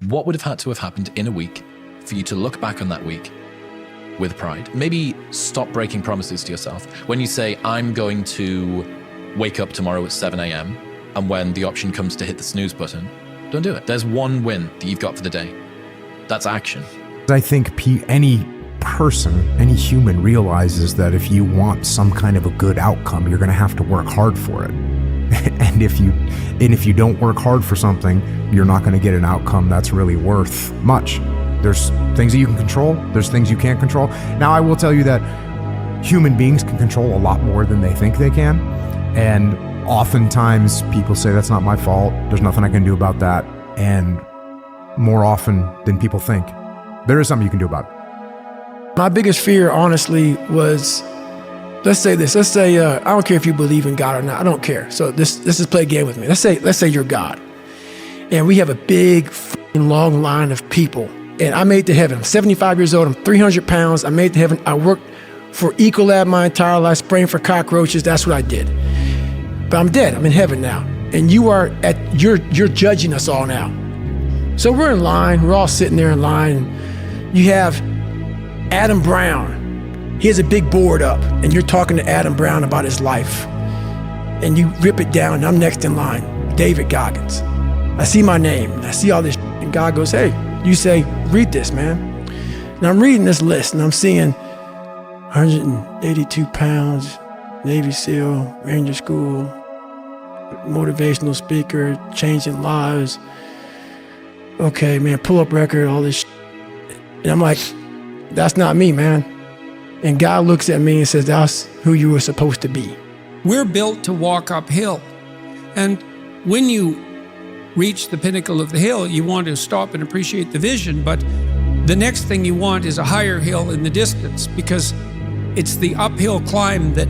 what would have had to have happened in a week for you to look back on that week with pride? Maybe stop breaking promises to yourself. When you say, I'm going to wake up tomorrow at 7 a.m., and when the option comes to hit the snooze button, don't do it. There's one win that you've got for the day. That's action. I think any person, any human realizes that if you want some kind of a good outcome, you're going to have to work hard for it. And if you don't work hard for something, you're not going to get an outcome that's really worth much. There's things that you can control. There's things you can't control. Now, I will tell you that human beings can control a lot more than they think they can. And oftentimes people say, that's not my fault. There's nothing I can do about that. And more often than people think, there is something you can do about it. My biggest fear, honestly, was, let's say this. Let's say, I don't care if you believe in God or not. I don't care. So let's just play a game with me. Let's say you're God. And we have a big, long line of people. And I made it to heaven. I'm 75 years old. I'm 300 pounds. I made it to heaven. I worked for Ecolab my entire life, spraying for cockroaches. That's what I did. But I'm dead. I'm in heaven now. And you're judging us all now. So we're in line. We're all sitting there in line. You have Adam Brown. He has a big board up, and you're talking to Adam Brown about his life. And you rip it down, and I'm next in line, David Goggins. I see my name, and I see all this, and God goes, hey, you say, read this, man. And I'm reading this list, and I'm seeing 182 pounds, Navy SEAL, Ranger School, motivational speaker, changing lives. Okay, man, pull-up record, all this shit. And I'm like, that's not me, man. And God looks at me and says, that's who you were supposed to be. We're built to walk uphill. And when you reach the pinnacle of the hill, you want to stop and appreciate the vision. But the next thing you want is a higher hill in the distance, because it's the uphill climb that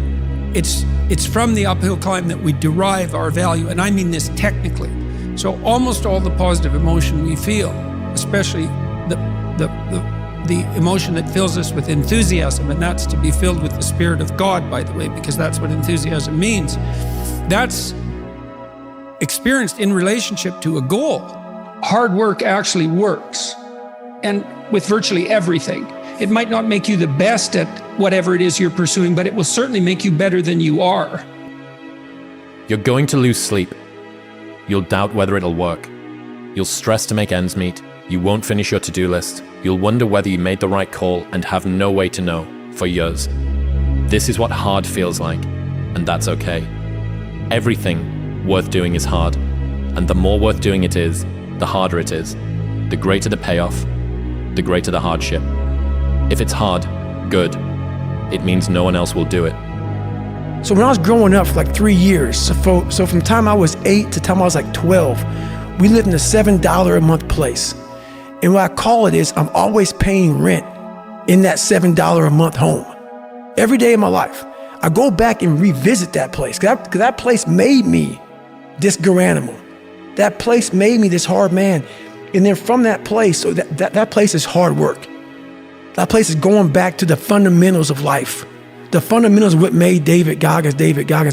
it's from the uphill climb that we derive our value. And I mean this technically. So almost all the positive emotion we feel, especially the emotion that fills us with enthusiasm, and that's to be filled with the Spirit of God, by the way, because that's what enthusiasm means. That's experienced in relationship to a goal. Hard work actually works, and with virtually everything. It might not make you the best at whatever it is you're pursuing, but it will certainly make you better than you are. You're going to lose sleep. You'll doubt whether it'll work. You'll stress to make ends meet. You won't finish your to-do list. You'll wonder whether you made the right call and have no way to know for years. This is what hard feels like, and that's okay. Everything worth doing is hard, and the more worth doing it is, the harder it is. The greater the payoff, the greater the hardship. If it's hard, good. It means no one else will do it. So when I was growing up for like 3 years, so from the time I was 8 to the time I was like 12, we lived in a $7 a month place. And what I call it is, I'm always paying rent in that $7 a month home. Every day of my life. I go back and revisit that place, because that place made me this good animal. That place made me this hard man. And then from that place, so that place is hard work. That place is going back to the fundamentals of life. The fundamentals of what made David Goggins,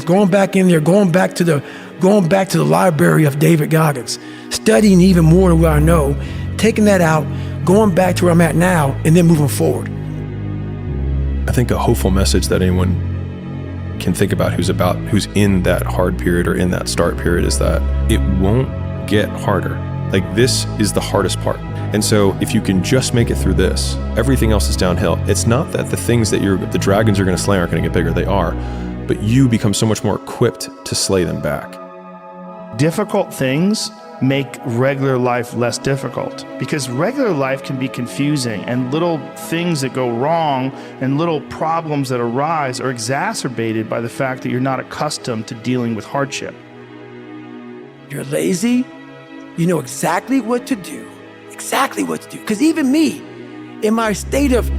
going back in there, going back to the library of David Goggins, studying even more than what I know, taking that out, going back to where I'm at now, and then moving forward. I think a hopeful message that anyone can think about who's in that hard period or in that start period is that it won't get harder. Like, this is the hardest part. And so if you can just make it through this, everything else is downhill. It's not that the things that the dragons you're going to slay aren't going to get bigger. They are, but you become so much more equipped to slay them back. Difficult things make regular life less difficult, because regular life can be confusing, and little things that go wrong and little problems that arise are exacerbated by the fact that you're not accustomed to dealing with hardship. You're lazy, you know exactly what to do. Because even me, in my state of,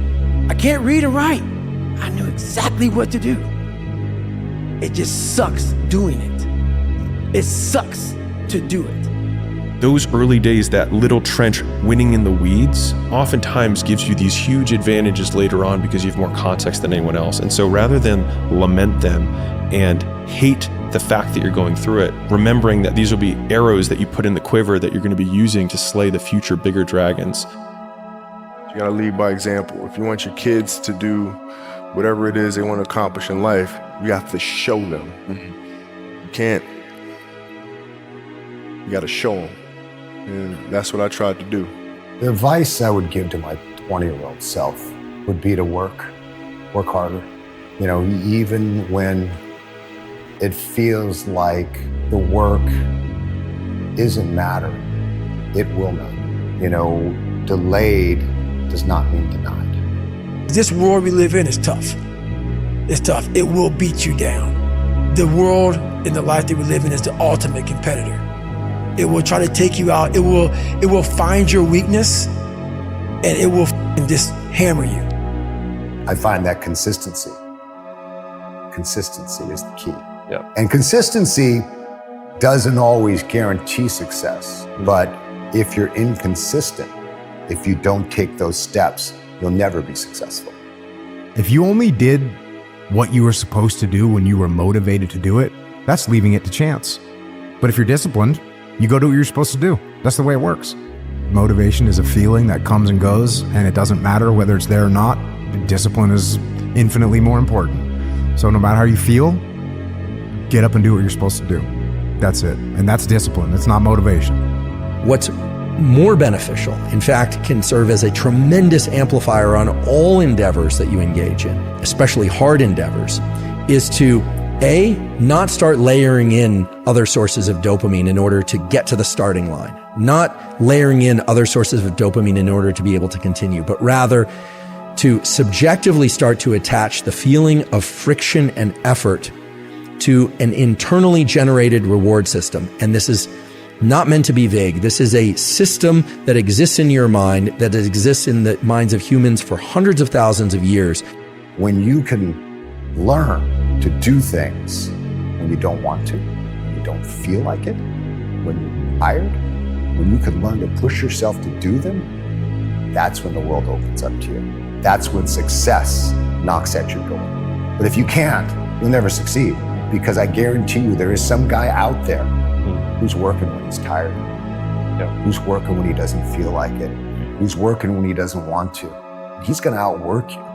I can't read and write, I knew exactly what to do. It just sucks doing it. It sucks to do it. Those early days, that little trench winning in the weeds, oftentimes gives you these huge advantages later on because you have more context than anyone else. And so rather than lament them and hate the fact that you're going through it, remembering that these will be arrows that you put in the quiver that you're going to be using to slay the future bigger dragons. You gotta lead by example. If you want your kids to do whatever it is they want to accomplish in life, you have to show them. You can't, you gotta show them. And that's what I tried to do. The advice I would give to my 20-year-old self would be to work harder. You know, even when it feels like the work isn't mattering, it will matter. You know, delayed does not mean denied. This world we live in is tough. It's tough. It will beat you down. The world and the life that we live in is the ultimate competitor. It will try to take you out. It will find your weakness and it will just hammer you. I find that consistency is the key. Yeah. And consistency doesn't always guarantee success, but if you're inconsistent, if you don't take those steps, you'll never be successful. If you only did what you were supposed to do when you were motivated to do it, that's leaving it to chance. But if you're disciplined, you go do what you're supposed to do. That's the way it works. Motivation is a feeling that comes and goes, and it doesn't matter whether it's there or not. Discipline is infinitely more important. So no matter how you feel, get up and do what you're supposed to do. That's it. And that's discipline. It's not motivation. What's more beneficial, in fact, can serve as a tremendous amplifier on all endeavors that you engage in, especially hard endeavors, is to A, not start layering in other sources of dopamine in order to get to the starting line, not layering in other sources of dopamine in order to be able to continue, but rather to subjectively start to attach the feeling of friction and effort to an internally generated reward system. And this is not meant to be vague. This is a system that exists in your mind, that exists in the minds of humans for hundreds of thousands of years. When you can learn to do things when you don't want to, when you don't feel like it, when you're tired, when you can learn to push yourself to do them, that's when the world opens up to you. That's when success knocks at your door. But if you can't, you'll never succeed, because I guarantee you there is some guy out there who's working when he's tired, who's working when he doesn't feel like it, who's working when he doesn't want to. He's gonna outwork you.